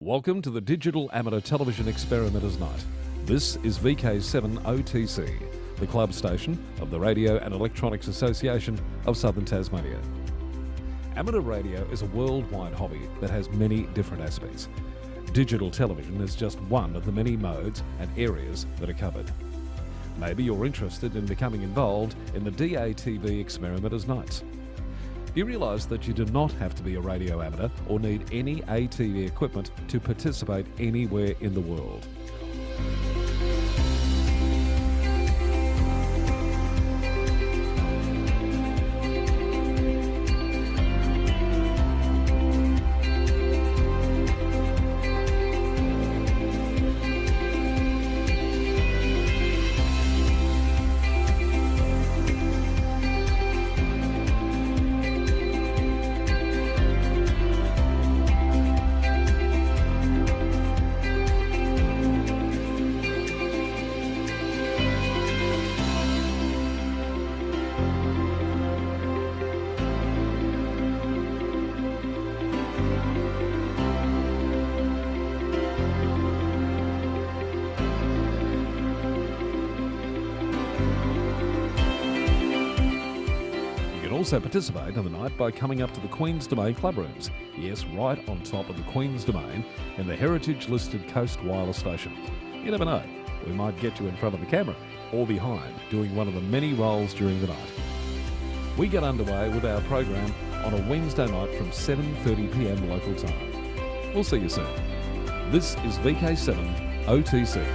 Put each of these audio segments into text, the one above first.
Welcome to the Digital Amateur Television Experimenters Night. This is VK7 OTC, the club station of the Radio and Electronics Association of Southern Tasmania. Amateur radio is a worldwide hobby that has many different aspects. Digital television is just one of the many modes and areas that are covered. Maybe you're interested in becoming involved in the DATV Experimenters Nights. Do you realise that you do not have to be a radio amateur or need any ATV equipment to participate anywhere in the world? Also participate in the night by coming up to the Queen's Domain clubrooms. Yes, right on top of the Queen's Domain in the heritage-listed Coast Wireless Station. You never know, we might get you in front of the camera or behind doing one of the many roles during the night. We get underway with our program on a Wednesday night from 7:30 p.m. local time. We'll see you soon. This is VK7 OTC.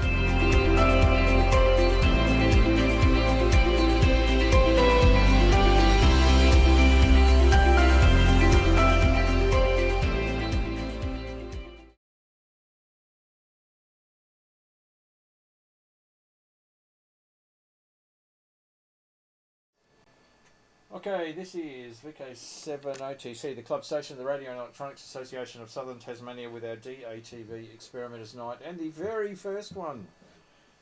Okay, this is VK7 OTC, the club station of the Radio and Electronics Association of Southern Tasmania, with our DATV Experimenters Night, and the very first one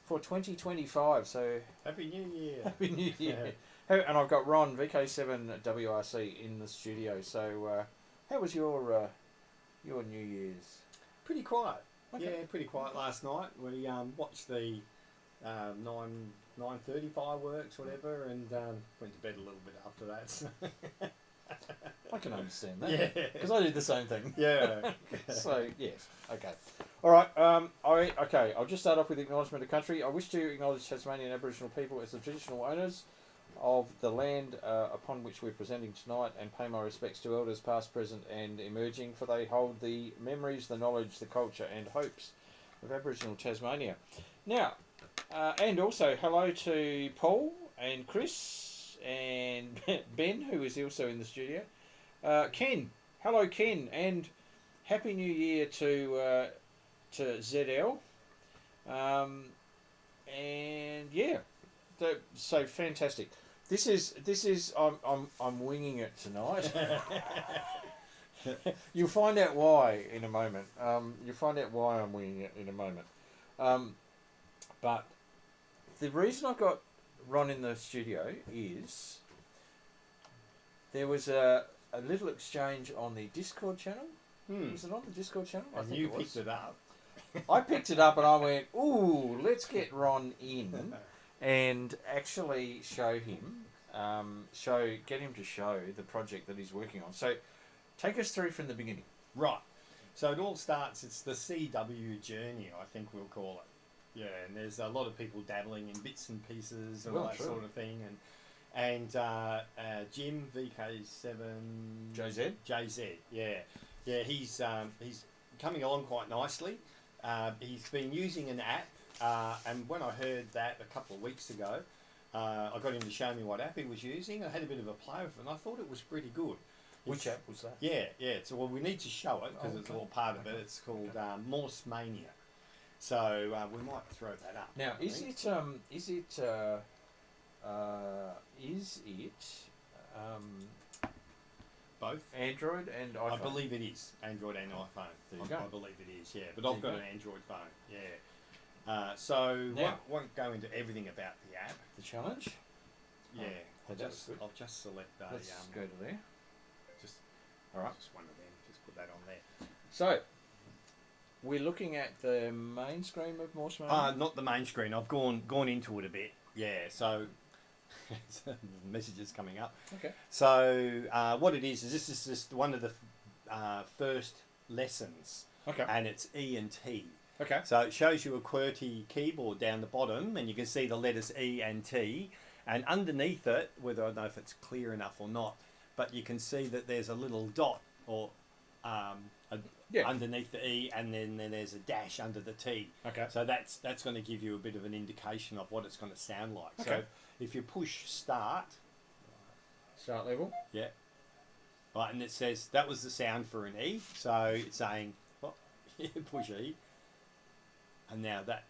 for 2025. So Happy New Year! Happy New Year! And I've got Ron, VK7 WRC, in the studio. So how was your New Year's? Pretty quiet. Okay. Yeah, pretty quiet last night. We watched the 9:30 fireworks, whatever, and went to bed a little bit after that. So. I can understand that. Yeah, because I did the same thing. Yeah. So yes, okay, all right. I'll just start off with acknowledgement of country. I wish to acknowledge Tasmanian Aboriginal people as the traditional owners of the land upon which we're presenting tonight, and pay my respects to elders past, present, and emerging, for they hold the memories, the knowledge, the culture, and hopes of Aboriginal Tasmania. Now. And also hello to Paul and Chris and Ben, who is also in the studio. Ken, hello Ken, and Happy New Year to ZL. And yeah, so fantastic. This is I'm winging it tonight. You'll find out why in a moment. You'll find out why I'm winging it in a moment. But the reason I got Ron in the studio is there was a little exchange on the Discord channel. Was it on the Discord channel? I think you picked it up. I picked it up and I went, ooh, let's get Ron in and actually show him, get him to show the project that he's working on. So take us through from the beginning. Right. So it all starts, it's the CW journey, I think we'll call it. Yeah, and there's a lot of people dabbling in bits and pieces and all that sort of thing, and Jim VK7 JZ, yeah, he's coming along quite nicely. He's been using an app, and when I heard that a couple of weeks ago, I got him to show me what app he was using. I had a bit of a play with it, and I thought it was pretty good. Which app was that? Yeah. So well, we need to show it because it's all part of it. It's called Morse Mania. So we might throw that up. Now, is it both Android and iPhone? I believe it is Android and iPhone. Okay. I believe it is. Yeah, but I've got an Android phone. Yeah. So now, won't go into everything about the app. The challenge. Yeah. Oh, I'll just select a. Let's go to there. Just all right. Just one of them. Just put that on there. So we're looking at the main screen of Morse Mania? Not the main screen. I've gone into it a bit. Yeah, so messages coming up. Okay. So what it is this is just one of the first lessons. Okay. And it's E and T. Okay. So it shows you a QWERTY keyboard down the bottom, and you can see the letters E and T. And underneath it, whether I don't know if it's clear enough or not, but you can see that there's a little dot or underneath the E, and then there's a dash under the T. Okay. So that's going to give you a bit of an indication of what it's going to sound like. Okay. So if you push start, level. yeah, right, and it says that was the sound for an E. So it's saying, well, push E, and now that.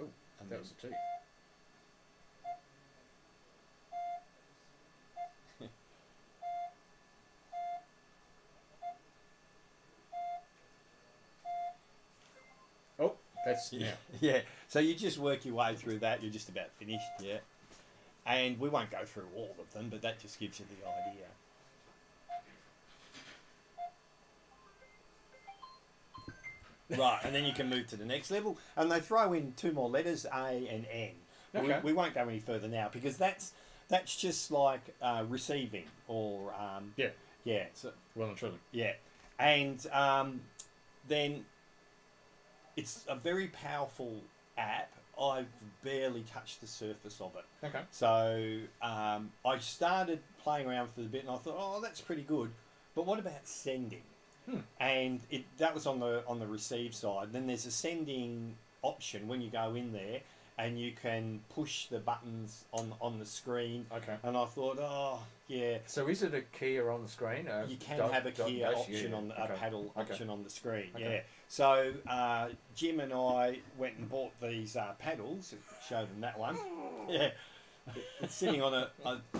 Oh, and that was a T. Oh, that's yeah. Yeah. So you just work your way through that. You're just about finished, yeah. And we won't go through all of them, but that just gives you the idea. Right, and then you can move to the next level, and they throw in 2 more letters, A and N. Okay. We won't go any further now because that's just like receiving or yeah. So well and truly. yeah, and then it's a very powerful app. I've barely touched the surface of it. Okay. So I started playing around for a bit, and I thought, oh, that's pretty good. But what about sending? And that was on the receive side. Then there's a sending option when you go in there, and you can push the buttons on the screen. Okay. And I thought, oh yeah. So is it a keyer on the screen? You can have a keyer option on a paddle option on the screen. Okay. Yeah. So Jim and I went and bought these paddles. Showed them that one. Yeah. It's sitting on a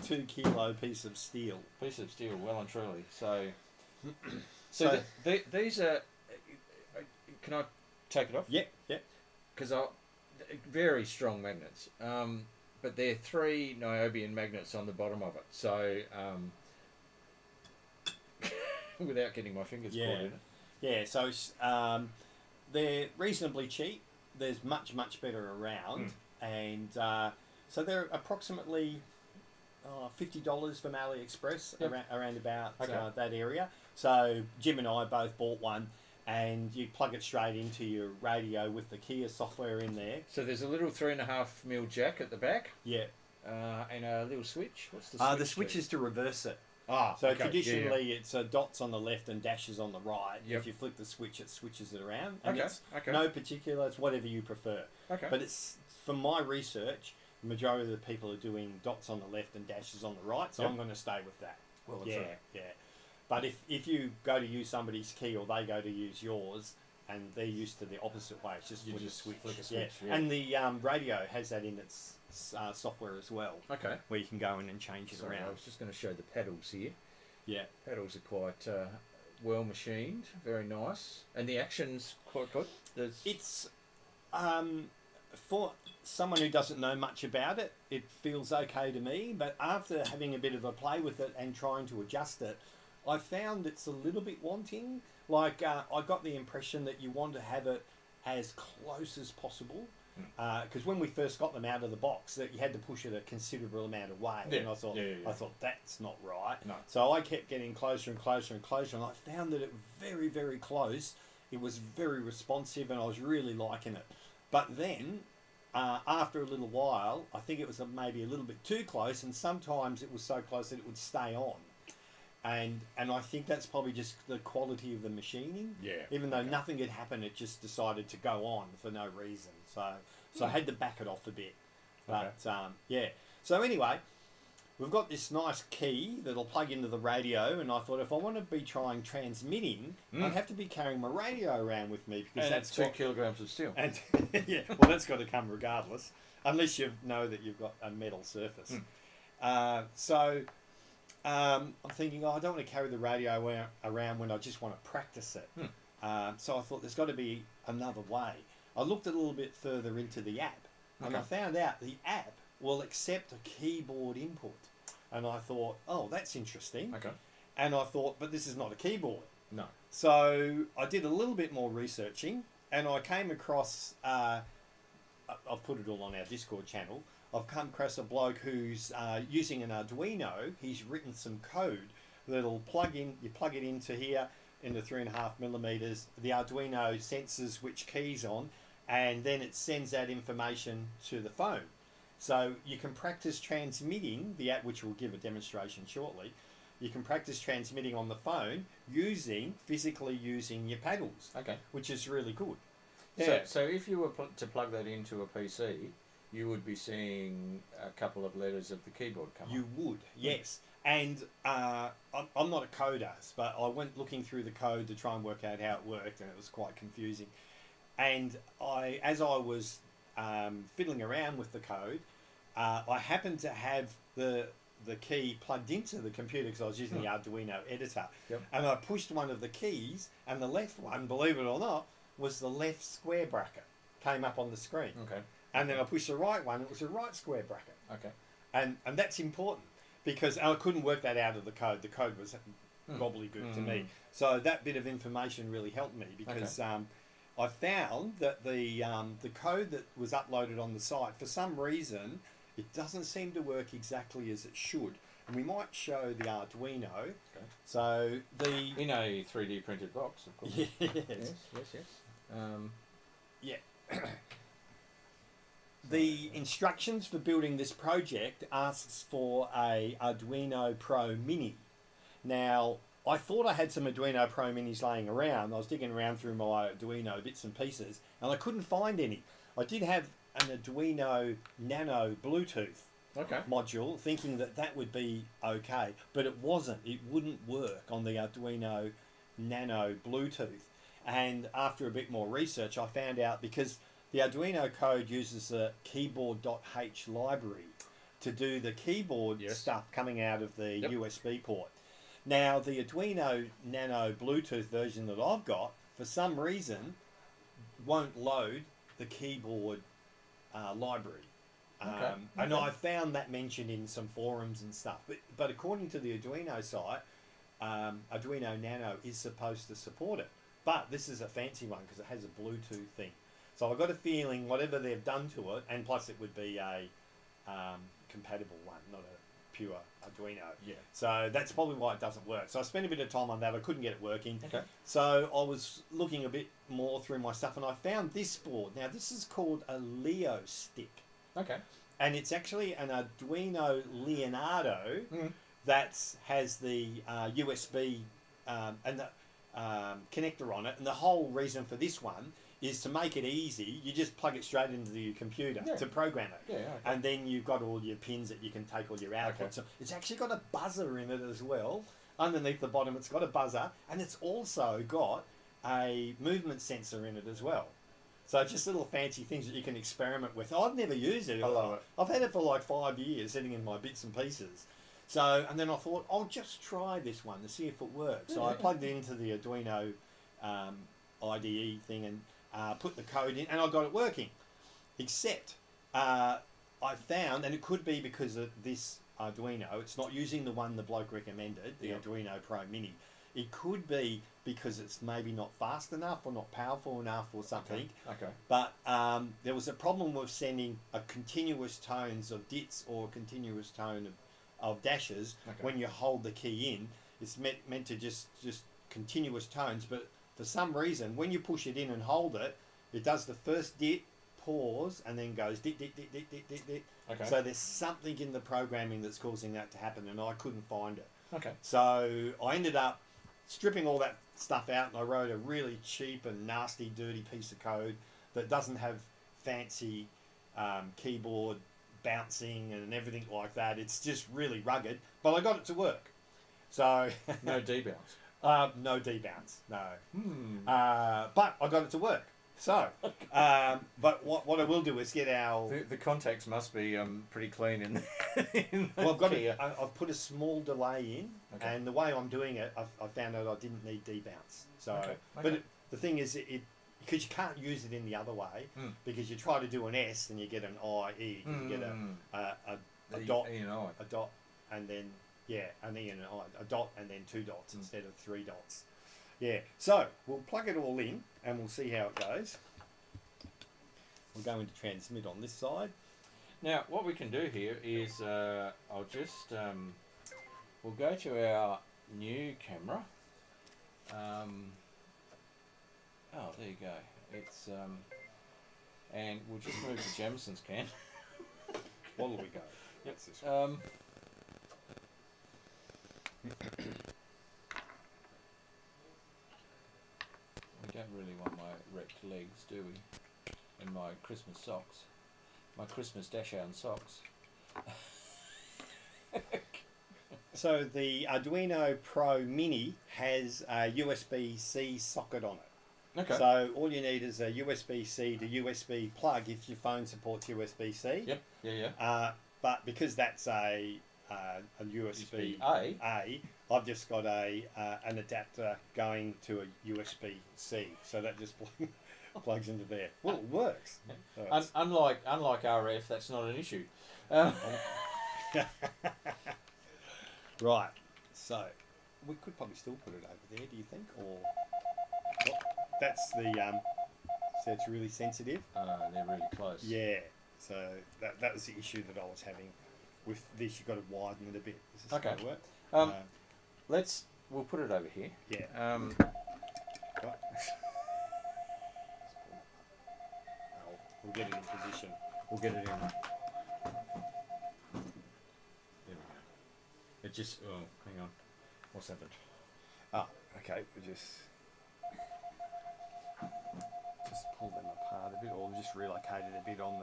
2 kilo piece of steel. Piece of steel, well and truly. So these are. Can I take it off? Yep. Yep. Because very strong magnets. But they're 3 niobium magnets on the bottom of it. So without getting my fingers caught in it. Yeah. So they're reasonably cheap. There's much better around, and so they're approximately $50 from Aliexpress, around about that area. So Jim and I both bought one, and you plug it straight into your radio with the Kia software in there. So there's a little 3.5mm jack at the back. Yeah. And a little switch. What's the switch? The switch is to reverse it. So traditionally it's dots on the left and dashes on the right. Yep. If you flick the switch, it switches it around. And it's no particular, it's whatever you prefer. Okay. But it's, from my research, the majority of the people are doing dots on the left and dashes on the right, so I'm going to stay with that. Well, yeah. But if you go to use somebody's key, or they go to use yours, and they're used to the opposite way, it's just flick a switch. Yeah. And the radio has that in its software as well. Okay. Where you can go in and change it around. I was just going to show the pedals here. Yeah. Pedals are quite well machined, very nice, and the action's quite good. It's for someone who doesn't know much about it, it feels okay to me. But after having a bit of a play with it and trying to adjust it, I found it's a little bit wanting. Like I got the impression that you want to have it as close as possible. Because when we first got them out of the box, that you had to push it a considerable amount of way, and I thought, that's not right. No. So I kept getting closer and closer and closer, and I found that it very, very close. It was very responsive, and I was really liking it. But then, after a little while, I think it was maybe a little bit too close, and sometimes it was so close that it would stay on. And I think that's probably just the quality of the machining. Yeah. Even though nothing had happened, it just decided to go on for no reason. So I had to back it off a bit. But yeah. So anyway, we've got this nice key that'll plug into the radio, and I thought if I want to be trying transmitting, I'd have to be carrying my radio around with me, because that's 2 kilograms of steel. And yeah, well, that's got to come regardless, unless you know that you've got a metal surface. So I'm thinking, I don't want to carry the radio around when I just want to practice it. So I thought there's got to be another way. I looked a little bit further into the app, and I found out the app will accept a keyboard input. And I thought, oh, that's interesting. Okay. And I thought, but this is not a keyboard. No. So I did a little bit more researching, and I came across, I've put it all on our Discord channel, I've come across a bloke who's using an Arduino. He's written some code that'll plug in, you plug it into here, into 3.5 millimeters. The Arduino senses which keys on, and then it sends that information to the phone. So you can practice transmitting the app, which we'll give a demonstration shortly. You can practice transmitting on the phone physically using your paddles. Okay. Which is really good. Yeah. So if you were to plug that into a PC, you would be seeing a couple of letters of the keyboard come up. You would, yes. And I'm not a coder, but I went looking through the code to try and work out how it worked, and it was quite confusing. And as I was fiddling around with the code, I happened to have the key plugged into the computer because I was using the Arduino editor. Yep. And I pushed one of the keys, and the left one, believe it or not, was the left square bracket. Came up on the screen. Okay. And then I pushed the right one, it was the right square bracket. Okay. And that's important because I couldn't work that out of the code. The code was gobbledygook to me. So that bit of information really helped me because I found that the code that was uploaded on the site, for some reason, it doesn't seem to work exactly as it should. And we might show the Arduino. Okay. So in a 3D printed box, of course. Yes. Yes. Yeah. The instructions for building this project asks for a Arduino Pro Mini. Now, I thought I had some Arduino Pro Minis laying around. I was digging around through my Arduino bits and pieces, and I couldn't find any. I did have an Arduino Nano Bluetooth module, thinking that would be okay, but it wasn't. It wouldn't work on the Arduino Nano Bluetooth. And after a bit more research, I found out because the Arduino code uses a keyboard.h library to do the keyboard stuff coming out of the USB port. Now, the Arduino Nano Bluetooth version that I've got, for some reason, won't load the keyboard library. And I found that mentioned in some forums and stuff. But according to the Arduino site, Arduino Nano is supposed to support it. But this is a fancy one because it has a Bluetooth thing. So I've got a feeling whatever they've done to it, and plus it would be a compatible one, not a pure Arduino. Yeah. So that's probably why it doesn't work. So I spent a bit of time on that. I couldn't get it working. Okay. So I was looking a bit more through my stuff, and I found this board. Now this is called a Leo stick. Okay. And it's actually an Arduino Leonardo that has the USB and the connector on it. And the whole reason for this one is to make it easy. You just plug it straight into the computer to program it. Yeah, okay. And then you've got all your pins that you can take all your outputs. Okay. So it's actually got a buzzer in it as well. Underneath the bottom, it's got a buzzer. And it's also got a movement sensor in it as well. So just little fancy things that you can experiment with. I've never used it. I love it. I've had it for like 5 years, sitting in my bits and pieces. So, and then I thought, I'll just try this one to see if it works. So I plugged it into the Arduino IDE thing and put the code in, and I got it working. Except I found, and it could be because of this Arduino, it's not using the one the bloke recommended, the Arduino Pro Mini. It could be because it's maybe not fast enough or not powerful enough or something. Okay. But there was a problem with sending a continuous tones of dits or continuous tone of dashes when you hold the key in. It's meant to just continuous tones, but for some reason, when you push it in and hold it, it does the first dit, pause, and then goes dit, dit, dit, dit, dit, dit, dit. Okay. So there's something in the programming that's causing that to happen, and I couldn't find it. Okay. So I ended up stripping all that stuff out, and I wrote a really cheap and nasty, dirty piece of code that doesn't have fancy keyboard bouncing and everything like that. It's just really rugged, but I got it to work. So no debounce. No debounce, no. But I got it to work. So, but what I will do is get our... The contacts must be pretty clean in well, I've put a small delay in, and the way I'm doing it, I found out I didn't need debounce. So, but the thing is, because you can't use it in the other way, because you try to do an S and you get an IE, you get a dot, a dot, and then an E and an I, a dot and then 2 dots instead of 3 dots. Yeah, so we'll plug it all in and we'll see how it goes. We'll go into transmit on this side. Now, what we can do here is, I'll just, we'll go to our new camera. Oh, there you go. It's, and we'll just move the Jamison's can. What will we go? Yep. This one. We don't really want my wrecked legs, do we? And my Christmas socks. My Christmas Dachshund socks. So the Arduino Pro Mini has a USB-C socket on it. Okay. So all you need is a USB-C to USB plug if your phone supports USB-C. Yep. Yeah. But because that's a USB A. I've just got an adapter going to a USB-C. So that just plugs into there. Well, it works. So Unlike RF, that's not an issue. Right. So we could probably still put it over there. Do you think? Or that's the so it's really sensitive. They're really close. Yeah. So that was the issue that I was having with this. You've got to widen it a bit. Is this Okay. going to work? We'll put it over here. Yeah. Right. We'll get it in position. We'll get it in. There we go. It just. Oh, hang on. What's happened? Okay. We just pull them apart a bit, or just relocate it a bit on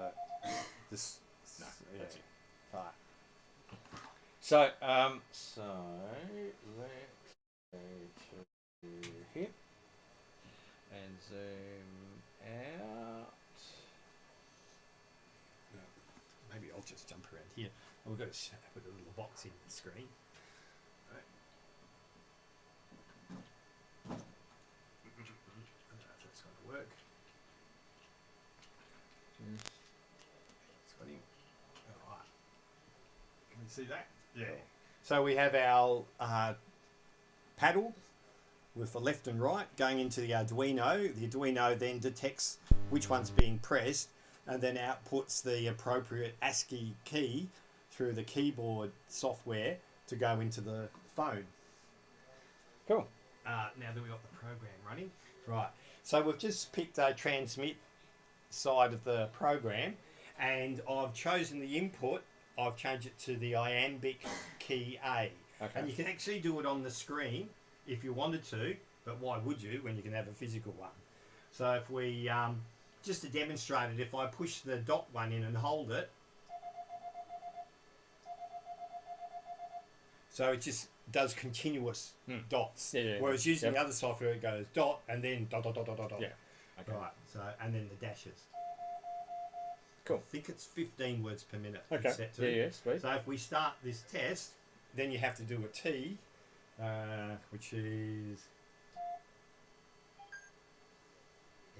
this. No, yeah. that's it. Right. So let's go to here and zoom out. Maybe I'll just jump around here. We've got to put a little box in the screen. Right. I don't know if that's going to work. It's got him. All right. Can you see that? Yeah. So we have our paddle with the left and right going into the Arduino. The Arduino then detects which one's being pressed and then outputs the appropriate ASCII key through the keyboard software to go into the phone. Cool. Now that we've got the program running. Right. So we've just picked a transmit side of the program and I've chosen the input. I've changed it to the iambic key A. Okay. And you can actually do it on the screen if you wanted to, but why would you when you can have a physical one? So if we, just to demonstrate it, if I push the dot one in and hold it, so it just does continuous dots. Yeah. Whereas using the other software, it goes dot and then dot, dot, dot, dot, dot, dot. Yeah. Okay. Right, so, and then the dashes. Cool. I think it's 15 words per minute. Okay. It's set to. Yeah, sweet. So if we start this test, then you have to do a T, which is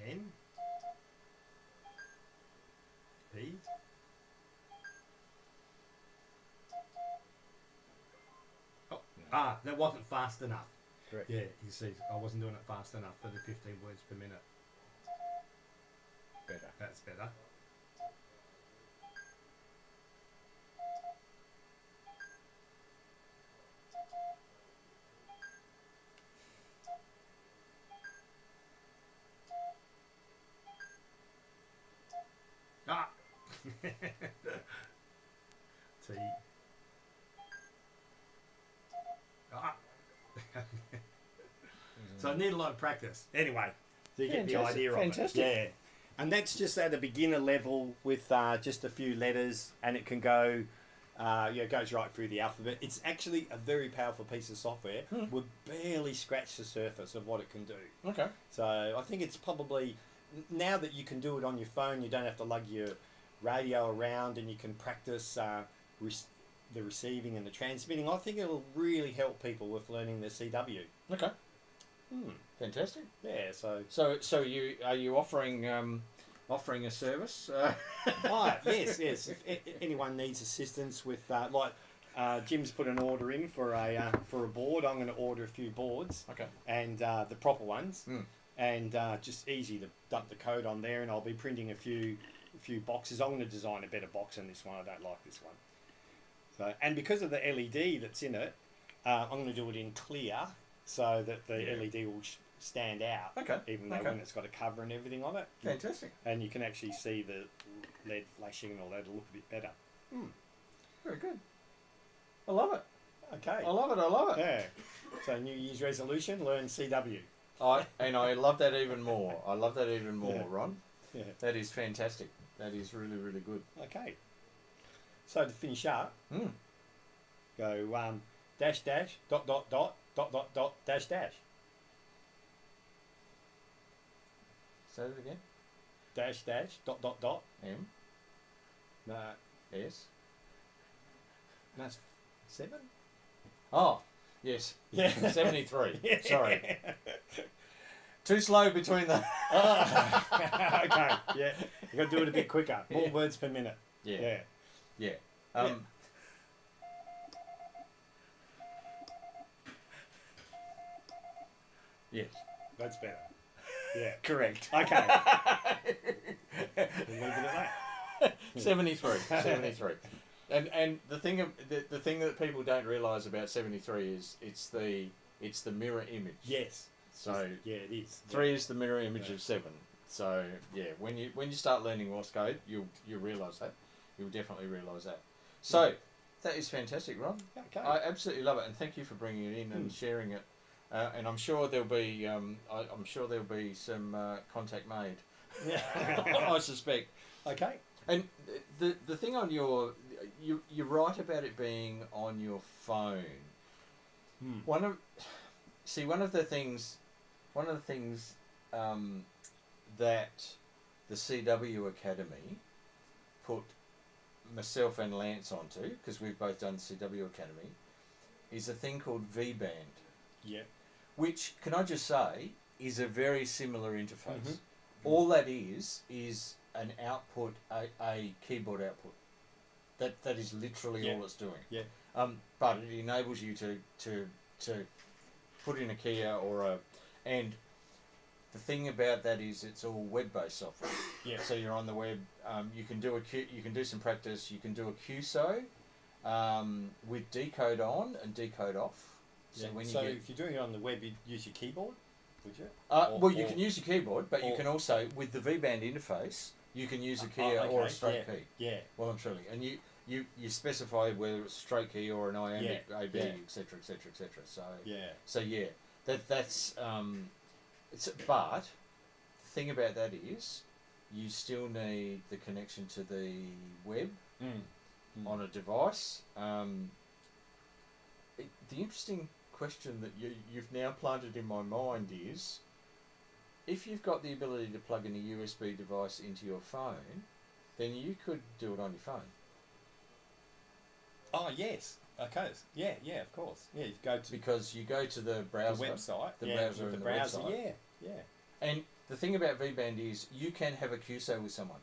N, P, that wasn't fast enough. Correct. Yeah, you see, I wasn't doing it fast enough for the 15 words per minute. Better. That's better. T. So I need a lot of practice. Anyway, so you get the idea of it. Yeah. And that's just at a beginner level with just a few letters, and it can go, it goes right through the alphabet. It's actually a very powerful piece of software. We've barely scratched the surface of what it can do. Okay. So I think it's probably, now that you can do it on your phone, you don't have to lug your radio around, and you can practice the receiving and the transmitting. I think it'll really help people with learning the CW. Okay. Fantastic. Yeah. So you are you offering offering a service? Yes. If anyone needs assistance with Jim's put an order in for a board. I'm going to order a few boards. Okay. And the proper ones. And just easy to dump the code on there, and I'll be printing a few boxes. I'm going to design a better box than this one. I don't like this one. So, and because of the LED that's in it, I'm going to do it in clear so that the LED will stand out. Okay. Even though when it's got a cover and everything on it. Fantastic. And you can actually see the LED flashing and all that. It'll look a bit better. Very good. I love it. Okay. I love it. I love it. Yeah. So New Year's resolution: learn CW. I love that even more. I love that even more, Yeah. Ron. Yeah. That is fantastic. That is really, really good. Okay. So to finish up, go dash dash dot dot dot dot dot dot dash dash Say that again. dash dash dot dot dot. M. No, S. that's 7. Oh, yes. Yeah. 73. Sorry. Too slow between the... Okay. Yeah. You got to do it a bit quicker. More words per minute. Yeah. Yeah. Yeah. Yes. That's better. Yeah. Correct. Okay. We'll leave it at that. 73. 73. And the thing the thing that people don't realise about 73 is it's the mirror image. Yes. So yeah, it is. 3 is the mirror image of 7. So yeah, when you start learning Morse code, you'll realise that. You'll definitely realise that. So that is fantastic, Ron. Okay. I absolutely love it, and thank you for bringing it in and sharing it. And I'm sure there'll be some contact made. Yeah. I suspect. Okay. And the thing on you're right about it being on your phone. One of the things that the CW Academy put myself and Lance onto, because we've both done CW Academy, is a thing called VBand. Yeah. Which, can I just say, is a very similar interface. All that is an output, a keyboard output. That is literally all it's doing. Yeah. But it enables you to put in a keyer and the thing about that is it's all web-based software. Yeah. So you're on the web. You can do some practice. You can do a QSO with decode on and decode off. So when if you're doing it on the web, you'd use your keyboard, would you? You can use your keyboard, but you can also, with the VBand interface, you can use a keyer or a straight key. Yeah. Well and truly, and you specify whether it's a straight key or an iambic AB, etc., etc., etc. So that's but the thing about that is you still need the connection to the web on a device. The interesting question that you've now planted in my mind is, if you've got the ability to plug in a USB device into your phone, then you could do it on your phone. Oh yes. Okay. Yeah. Of course. Yeah. Because you go to the browser, the website, the browser. Yeah. And the thing about VBand is you can have a QSO with someone,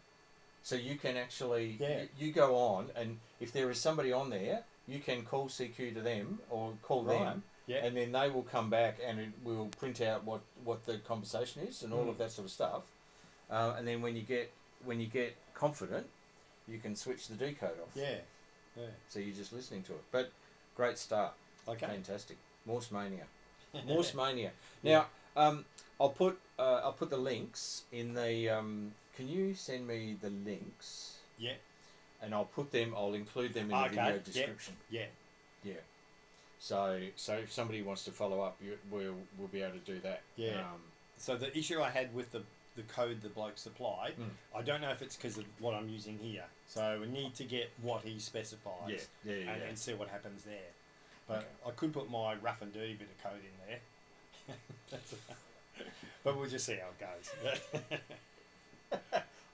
so you can actually you go on, and if there is somebody on there, you can call CQ to them or call them. Yeah. And then they will come back and it will print out what the conversation is and all of that sort of stuff. And then when you get confident, you can switch the decode off. Yeah. So you're just listening to it. But great start. Okay. Fantastic. Morse Mania. Morse Mania. Now, I'll put the links in the. Can you send me the links? Yeah. And I'll include them in the video description. Yeah. Yeah. So if somebody wants to follow up, we'll be able to do that. Yeah. So the issue I had with the code the bloke supplied, I don't know if it's because of what I'm using here. So we need to get what he specifies. And see what happens there. But I could put my rough and dirty bit of code in there. But we'll just see how it goes.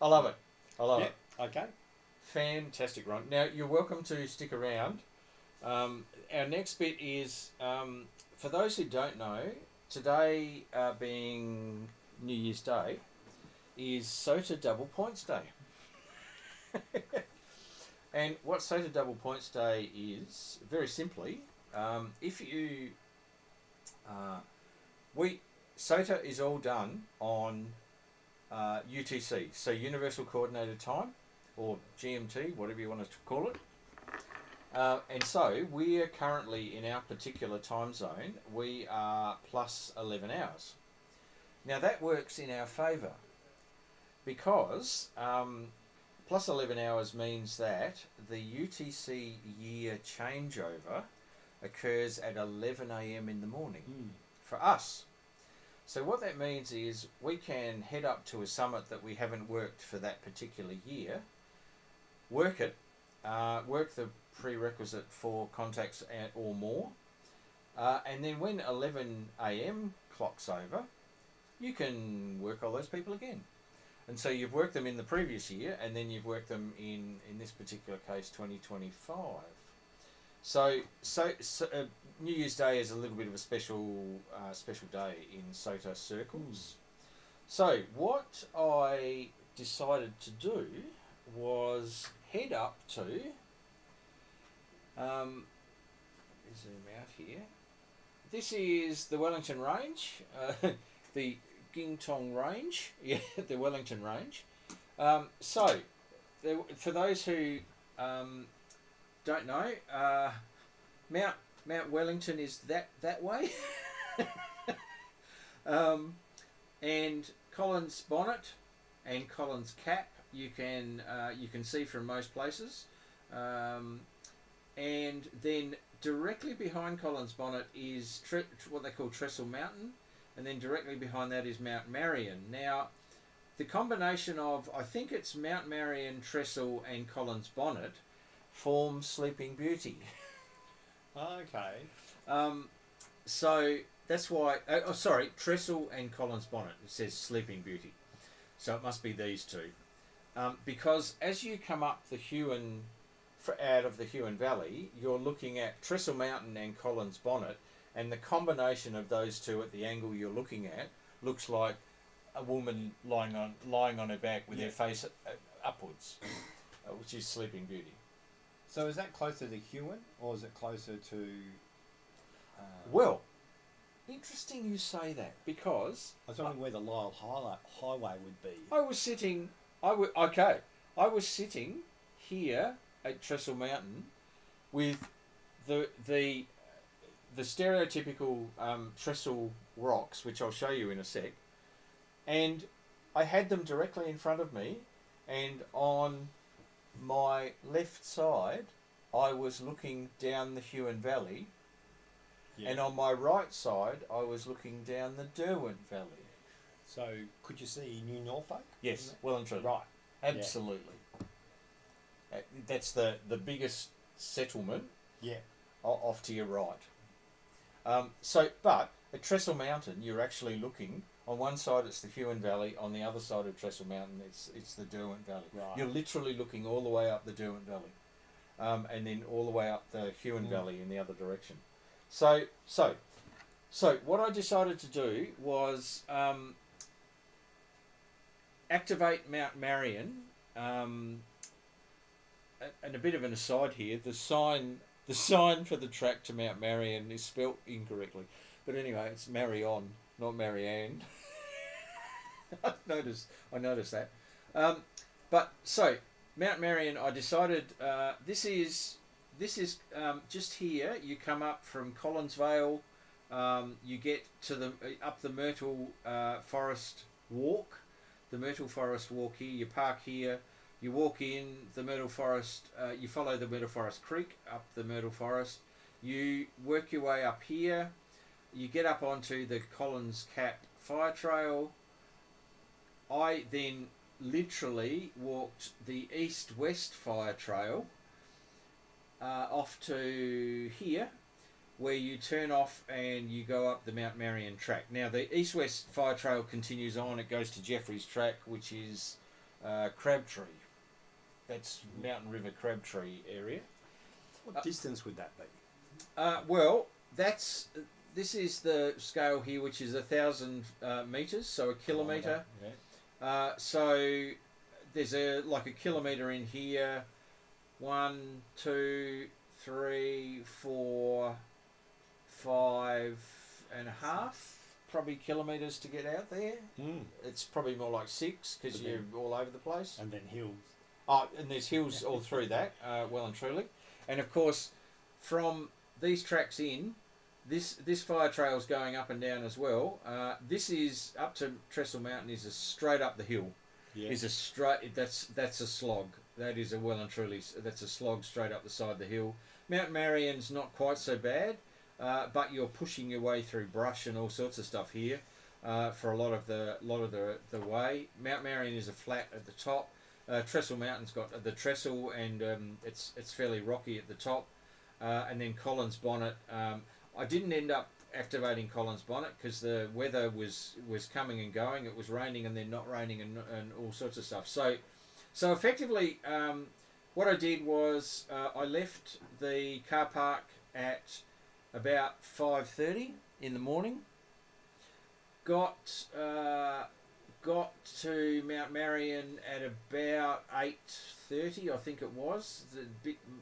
I love it. It. Okay. Fantastic, Ron. Now, you're welcome to stick around. Our next bit is, for those who don't know, today being New Year's Day, is SOTA Double Points Day. And what SOTA Double Points Day is, very simply, if you... SOTA is all done on UTC, so Universal Coordinated Time, or GMT, whatever you want to call it. And so we are currently, in our particular time zone, we are plus 11 hours. Now that works in our favour because plus 11 hours means that the UTC year changeover occurs at 11 a.m. in the morning for us. So what that means is we can head up to a summit that we haven't worked for that particular year, work it, work the prerequisite for contacts or more, and then when 11 a.m. clocks over, you can work all those people again. And so you've worked them in the previous year, and then you've worked them in this particular case, 2025. So New Year's Day is a little bit of a special day in SOTA circles. So what I decided to do was head up to, zoom out here. This is the Wellington Range, the Gingtong Range, yeah, the Wellington Range. So for those who don't know, Mount Wellington is that way, and Collins Bonnet and Collins Cap you can see from most places, and then directly behind Collins Bonnet is what they call Trestle Mountain, and then directly behind that is Mt Marian. Now, the combination of, I think it's Mt Marian, Trestle and Collins Bonnet form Sleeping Beauty. Okay. So that's why, Trestle and Collins Bonnet, it says Sleeping Beauty. So it must be these two. Because as you come up the Huon, out of the Huon Valley, you're looking at Trestle Mountain and Collins Bonnet, and the combination of those two at the angle you're looking at looks like a woman lying on her back with her face upwards, which is Sleeping Beauty. So is that closer to Huon, or is it closer to... Well, interesting you say that, because... I was wondering where the Lyle Highway would be. I was sitting here at Trestle Mountain with the stereotypical trestle rocks, which I'll show you in a sec, and I had them directly in front of me, and on my left side I was looking down the Huon Valley, and on my right side I was looking down the Derwent Valley. So could you see New Norfolk? Yes, well and truly. Right. Absolutely. Yeah. That's the biggest settlement. Yeah. Off to your right. But at Trestle Mountain, you're actually looking, on one side it's the Huon Valley, on the other side of Trestle Mountain it's the Derwent Valley. Right. You're literally looking all the way up the Derwent Valley, and then all the way up the Huon Valley in the other direction. So what I decided to do was activate Mt Marian, and a bit of an aside here, the sign for the track to Mt Marian is spelt incorrectly. But anyway, it's Marion, not Marianne. I noticed that. But so, Mt Marian, I decided this is just here. You come up from Collinsvale, you get to up the Myrtle Forest Walk. The Myrtle Forest Walk here, you park here, you walk in the Myrtle Forest, you follow the Myrtle Forest Creek up the Myrtle Forest, you work your way up here, you get up onto the Collins Cap Fire Trail. I then literally walked the east-west fire trail off to here, where you turn off and you go up the Mt Marian track. Now the east-west fire trail continues on, it goes to Jeffrey's track, which is Crabtree. That's Mountain River Crabtree area. What distance would that be? Well, this is the scale here, which is 1,000 metres, so a kilometre. Yeah. So there's like a kilometre in here, 1, 2, 3, 4, 5.5 probably kilometres to get out there. It's probably more like 6 because you're all over the place. And then hills. Oh, and there's hills all through that, well and truly. And of course, from these tracks in, this fire trail's going up and down as well. This is up to Trestle Mountain is a straight up the hill. Yeah. Is a straight. That's a slog. That is a well and truly. That's a slog straight up the side of the hill. Mt Marian's not quite so bad, but you're pushing your way through brush and all sorts of stuff here for a lot of the way. Mt Marian is a flat at the top. Trestle Mountain's got the trestle, and it's fairly rocky at the top. And then Collins Bonnet. I didn't end up activating Collins Bonnet because the weather was coming and going. It was raining and then not raining and all sorts of stuff. So effectively, what I did was I left the car park at about 5:30 in the morning. Got to Mt Marian at about 8:30, I think it was. A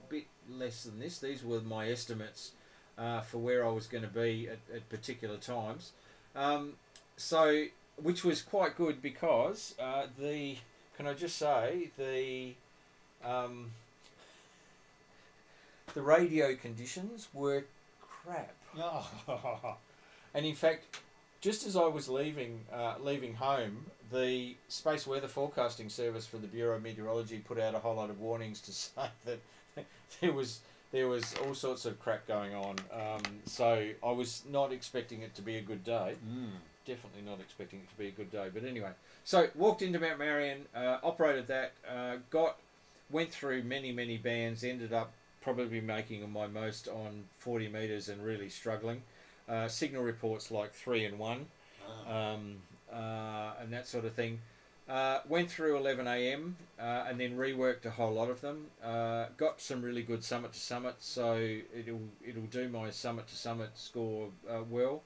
bit less than this. These were my estimates for where I was going to be at particular times. So, which was quite good because can I just say the radio conditions were crap. And in fact, just as I was leaving home, the Space Weather Forecasting Service for the Bureau of Meteorology put out a whole lot of warnings to say that there was all sorts of crap going on. So I was not expecting it to be a good day. Definitely not expecting it to be a good day. But anyway, so walked into Mt Marian, operated that, went through many bands, ended up probably making my most on 40 metres and really struggling. Signal reports like 3 and 1, and that sort of thing. Went through 11 a.m. And then reworked a whole lot of them. Got some really good summit to summit, so it'll do my summit to summit score well.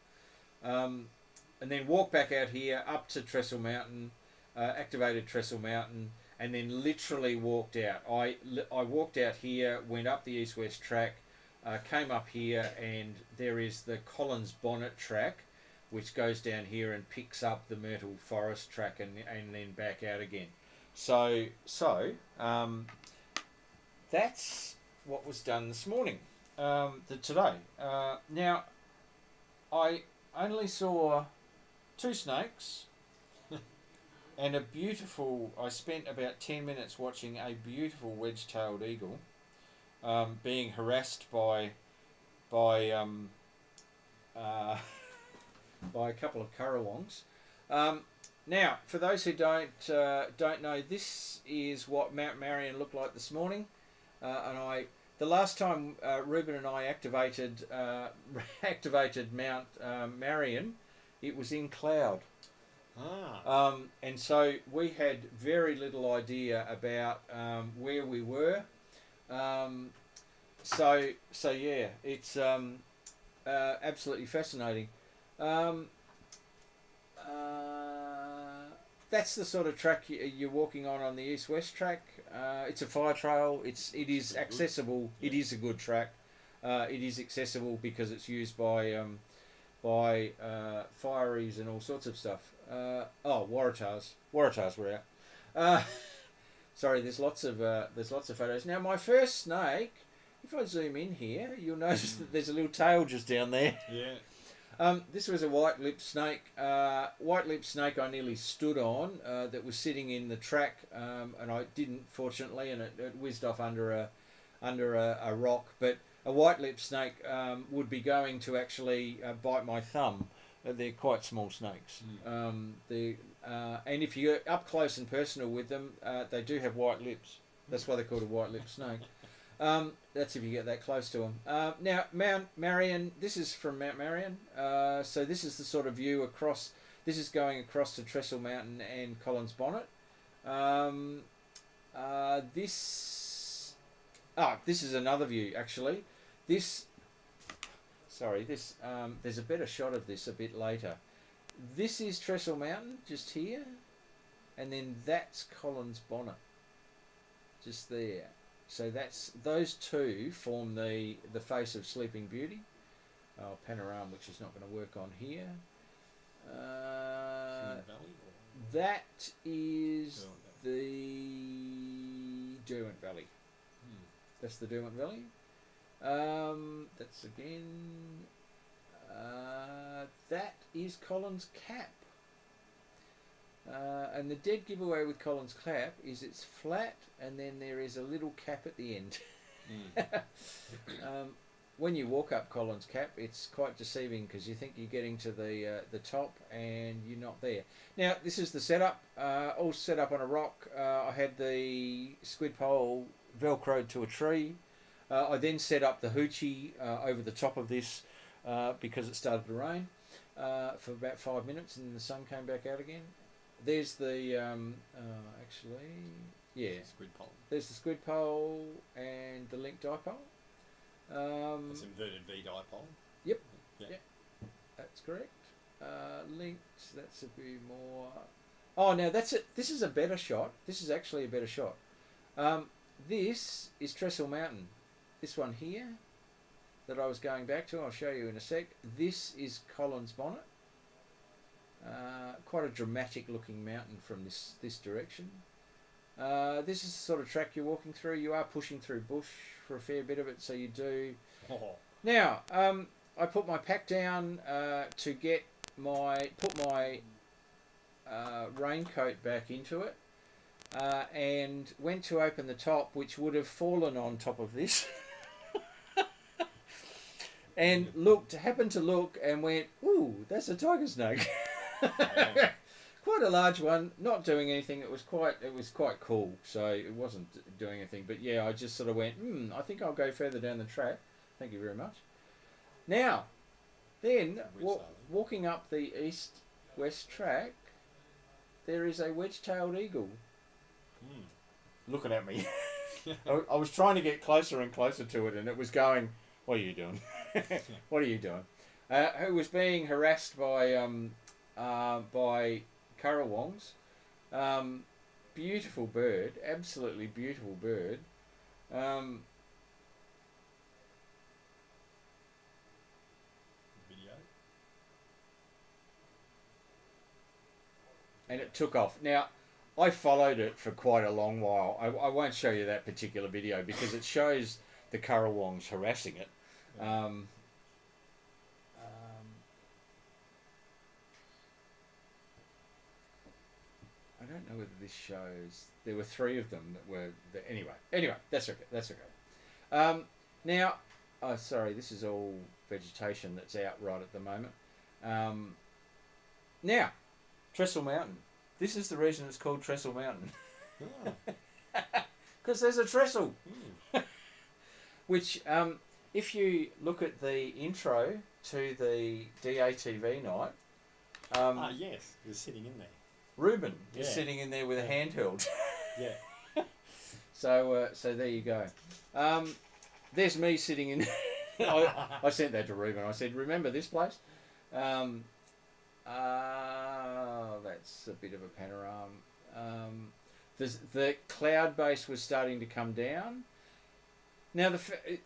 And then walked back out here up to Trestle Mountain, activated Trestle Mountain, and then literally walked out. I walked out here, went up the east-west track, came up here, and there is the Collins Bonnet track, which goes down here and picks up the Myrtle Forest track and then back out again. So that's what was done this morning, today. Now, I only saw 2 snakes and I spent about 10 minutes watching a beautiful wedge-tailed eagle being harassed by a couple of currawongs. Now, for those who don't know, this is what Mt Marian looked like this morning. The last time Ruben and I activated Mt Marian, it was in cloud. And so we had very little idea about where we were. So yeah, it's absolutely fascinating. That's the sort of track you're walking on the east-west track. It's a fire trail. It is accessible. It is a good track. It is accessible because it's used by fireys and all sorts of stuff. Waratahs were out. Sorry, there's lots of photos. Now my first snake, if I zoom in here, you'll notice that there's a little tail just down there. Yeah. This was a white-lipped snake. White-lipped snake I nearly stood on that was sitting in the track, and I didn't, fortunately, and it whizzed off under a rock. But a white-lipped snake would be going to actually bite my thumb. They're quite small snakes. And if you're up close and personal with them, they do have white lips. That's why they're called a white-lipped snake. That's if you get that close to them. Now, Mt Marian, this is from Mt Marian. So this is the sort of view across. This is going across to Trestle Mountain and Collins Bonnet. This is another view, actually. There's a better shot of this a bit later. This is Trestle Mountain, just here. And then that's Collins Bonnet, just there. So that's those two form the face of Sleeping Beauty. Panorama, which is not going to work on here. That is the Derwent Valley. That's the Derwent Valley. That's again. That is Collins Cap. And the dead giveaway with Collins Cap is it's flat and then there is a little cap at the end. When you walk up Collins Cap, it's quite deceiving because you think you're getting to the top and you're not there. Now, this is the setup, all set up on a rock. I had the squid pole velcroed to a tree. I then set up the hoochie over the top of this because it started to rain for about 5 minutes and then the sun came back out again. There's the, Squid pole. There's the squid pole and the link dipole. It's inverted V dipole. Yep. Yeah. Yep. That's correct. Links, that's a bit more. Oh, now that's it. This is a better shot. This is actually a better shot. This is Trestle Mountain. This one here that I was going back to, I'll show you in a sec. This is Collins Bonnet. Quite a dramatic looking mountain from this direction. This is the sort of track you're walking through. You are pushing through bush for a fair bit of it, so you do. Now, I put my pack down to put my raincoat back into it, and went to open the top, which would have fallen on top of this, and happened to look and went, "Ooh, that's a tiger snake." Quite a large one, not doing anything. It was quite cool, so it wasn't doing anything. But yeah, I just sort of went, I think I'll go further down the track. Thank you very much. Now, then walking up the east-west track, there is a wedge-tailed eagle. Looking at me. I was trying to get closer and closer to it, and it was going, "What are you doing? What are you doing?" Who was being harassed by currawongs. Beautiful bird, absolutely beautiful bird. Video. And it took off. Now, I followed it for quite a long while. I won't show you that particular video because it shows the currawongs harassing it. I don't know whether this shows. There were 3 of them that were. Anyway, that's okay. That's okay. Now, sorry, this is all vegetation that's out right at the moment. Now, Trestle Mountain. This is the reason it's called Trestle Mountain. Because there's a trestle. Which, if you look at the intro to the DATV night. Yes, you're sitting in there. Ruben is sitting in there with a handheld. Yeah. So there you go. There's me sitting in. I sent that to Ruben. I said, "Remember this place?" That's a bit of a panorama. The cloud base was starting to come down. Now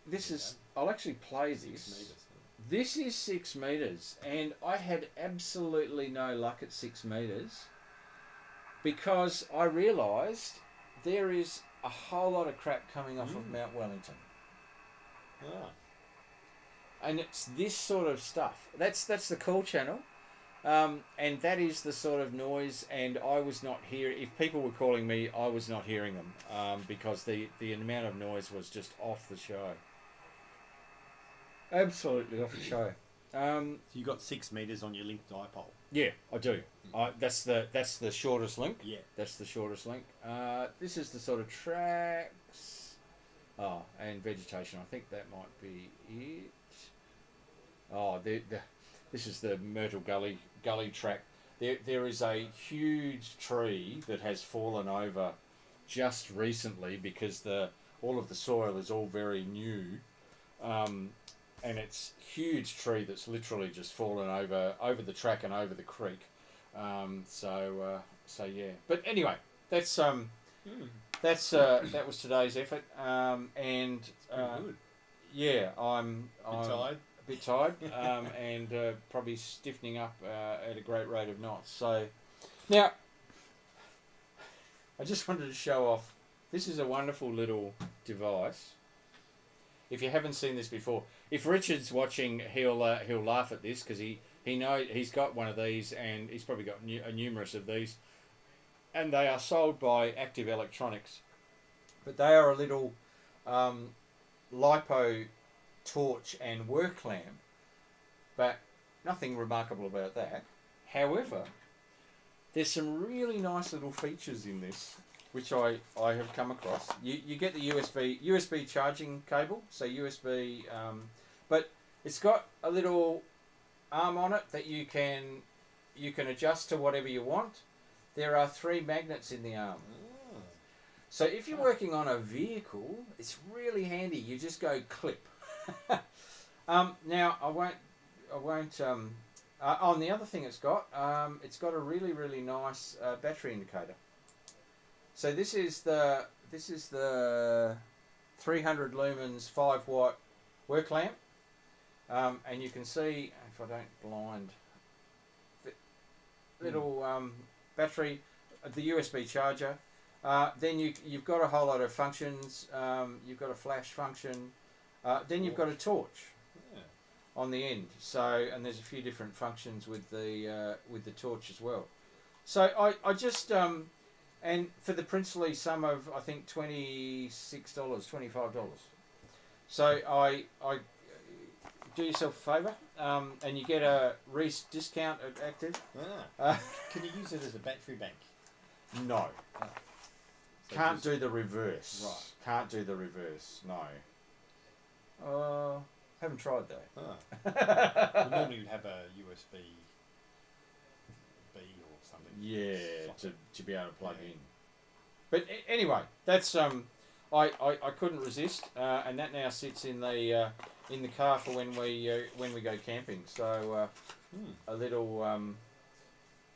this is. I'll actually play this. 6 meters. This is 6 meters, and I had absolutely no luck at 6 meters. Because I realised there is a whole lot of crap coming off of Mount Wellington. And it's this sort of stuff. That's the call channel. And that is the sort of noise, and I was not hearing. If people were calling me, I was not hearing them because the amount of noise was just off the show. Absolutely off the show. So you got 6 meters on your link dipole. Yeah, I do. That's the shortest link. Yeah, that's the shortest link. This is the sort of tracks. And vegetation. I think that might be it. This is the Myrtle Gully track. There is a huge tree that has fallen over just recently because all of the soil is all very new. And it's huge tree that's literally just fallen over the track and over the creek. So yeah. But anyway, that's that was today's effort, and Good. yeah, I'm Tired. a bit tired, and probably stiffening up at a great rate of knots. So now, I just wanted to show off. This is a wonderful little device. If you haven't seen this before, if Richard's watching, he'll laugh at this because he knows he's got one of these, and he's probably got numerous of these, and they are sold by Active Electronics, but they are a little LiPo torch and work lamp, but nothing remarkable about that. However, there's some really nice little features in this, which I have come across. You get the USB charging cable, so USB, but it's got a little arm on it that you can adjust to whatever you want. There are 3 magnets in the arm. Oh. So if you're working on a vehicle, it's really handy. You just go clip. Now I won't. On the other thing it's got a really, really nice battery indicator. So this is the 300 lumens 5 watt work lamp, and you can see, if I don't blind, the little battery, the USB charger. Then you've got a whole lot of functions. You've got a flash function. Then you've got a torch on the end. So, and there's a few different functions with the torch as well. So I just and for the princely sum of, I think, $26, $25. So I do yourself a favour, and you get a Reese discount at Active. Can you use it as a battery bank? No. So Can't do the reverse. Right. Can't do the reverse. No. Haven't tried though. Well, normally you'd have a USB B or something. Yeah, to be able to plug in. But anyway, that's I couldn't resist, and that now sits in the car for when we go camping. So a little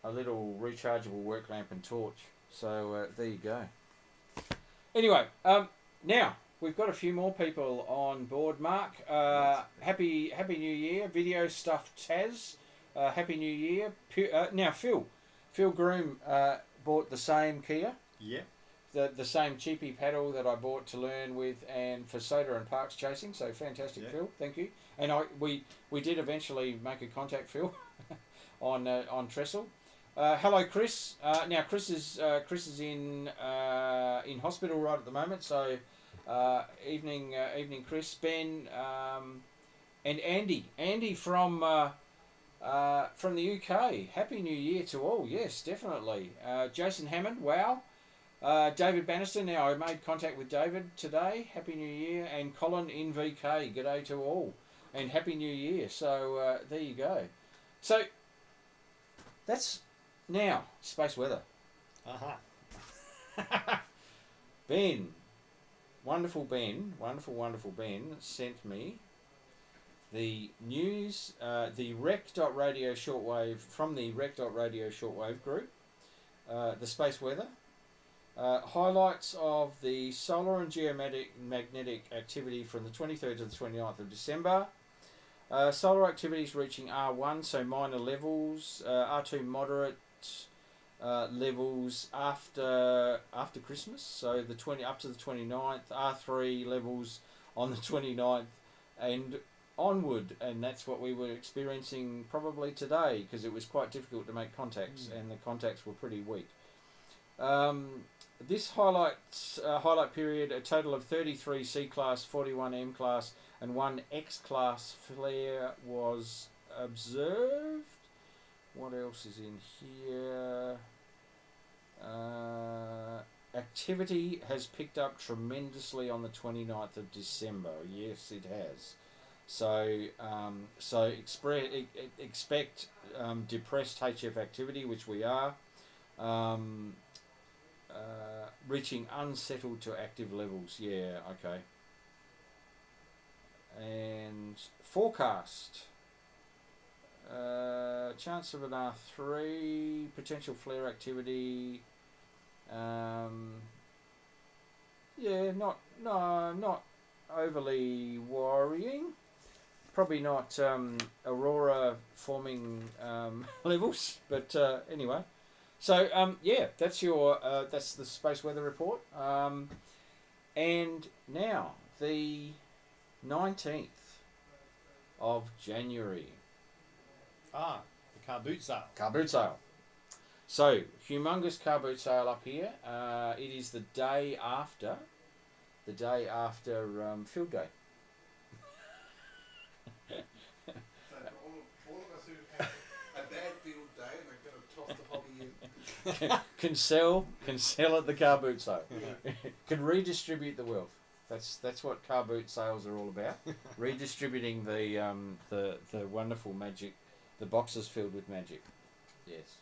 rechargeable work lamp and torch. So there you go. Anyway, now we've got a few more people on board. Mark, happy New Year. Video Stuff Taz, Happy New Year. Now Phil Groom bought the same Kia. Yeah. The same cheapy paddle that I bought to learn with and for SOTA and parks chasing. So fantastic, yeah. Phil. Thank you. And we did eventually make a contact, Phil, on Trestle. Hello, Chris. Now Chris is in hospital right at the moment. So evening, Chris, Ben, and Andy from the UK. Happy New Year to all. Yes, definitely. Jason Hammond. Wow. David Bannister. Now I made contact with David today. Happy New Year. And Colin in VK. G'day to all. And Happy New Year. So there you go. So that's now space weather. Ben, wonderful Ben sent me the news, the rec.radio shortwave from the rec.radio shortwave group, the space weather, highlights of the solar and geomagnetic activity from the 23rd to the 29th of December. Solar activities reaching R1, so minor levels, R2 moderate levels after Christmas, so the 20 up to the 29th, R3 levels on the 29th and onward, and that's what we were experiencing probably today because it was quite difficult to make contacts and the contacts were pretty weak. This highlight period, a total of 33 C-class, 41 M-class and 1 X-class flare was observed. What else is in here? Activity has picked up tremendously on the 29th of December. Yes, it has. So expect depressed HF activity, which we are, reaching unsettled to active levels. Yeah, okay. And forecast. Chance of an R3, potential flare activity, Yeah, not overly worrying. Probably not aurora forming levels, but anyway. So yeah, that's the space weather report. And now the 19th of January. Ah, the car boot sale. Car boot sale. So, humongous car boot sale up here. It is the day after field day. So for all of us who have a bad field day and they're going to toss the hobby in. can sell at the car boot sale. Can redistribute the wealth. That's what car boot sales are all about. Redistributing the wonderful magic, the boxes filled with magic. Yes.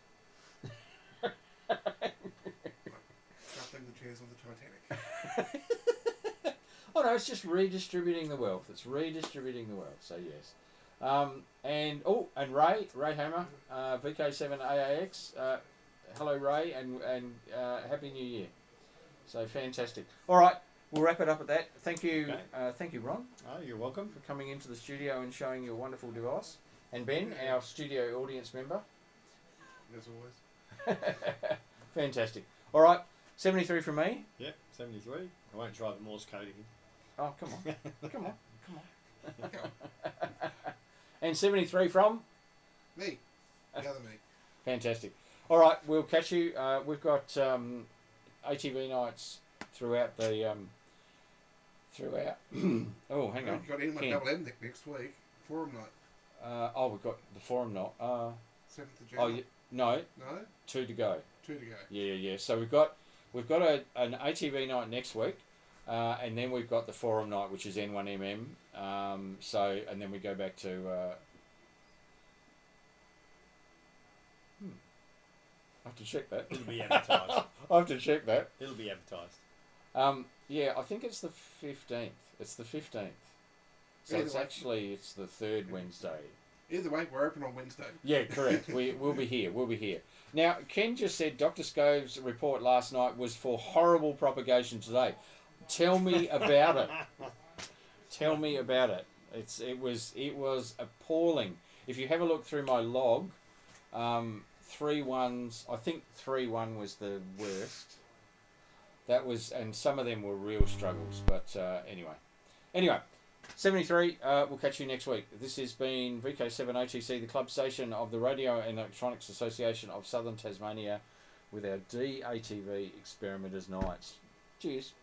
Shuffling the chairs on the Titanic. Oh no, it's just redistributing the wealth. It's redistributing the wealth. So yes. And Ray Hammer, VK7AAX. Hello Ray, and Happy New Year. So fantastic. All right, we'll wrap it up at that. Thank you, thank you, Ron. Oh, you're welcome. For coming into the studio and showing your wonderful device. And Ben, our studio audience member. As always. Fantastic. All right, 73 from me. Yep, 73. I won't try the Morse code again. Oh, come on. And 73 from? Me. The other me. Fantastic. All right, we'll catch you. We've got ATV nights throughout the... oh, hang on. We've got anyone double M next week. Forum night. We've got the forum night. 7th of January. No, No? 2 to go. 2 to go. Yeah. So we've got an ATV night next week, and then we've got the forum night, which is N1MM. And then we go back to. I have to check that. It'll be advertised. I have to check that. It'll be advertised. Yeah, I think it's the 15th. It's the 15th. So it's the third Wednesday. Either way, we're open on Wednesday. Yeah, correct. We'll be here. Now, Ken just said Dr. Scove's report last night was for horrible propagation today. Tell me about it. Tell me about it. It was appalling. If you have a look through my log, 3 1s. I think 3-1 was the worst. That was, and some of them were real struggles. But anyway. 73, we'll catch you next week. This has been VK7OTC, the club station of the Radio and Electronics Association of Southern Tasmania, with our DATV Experimenters Nights. Cheers.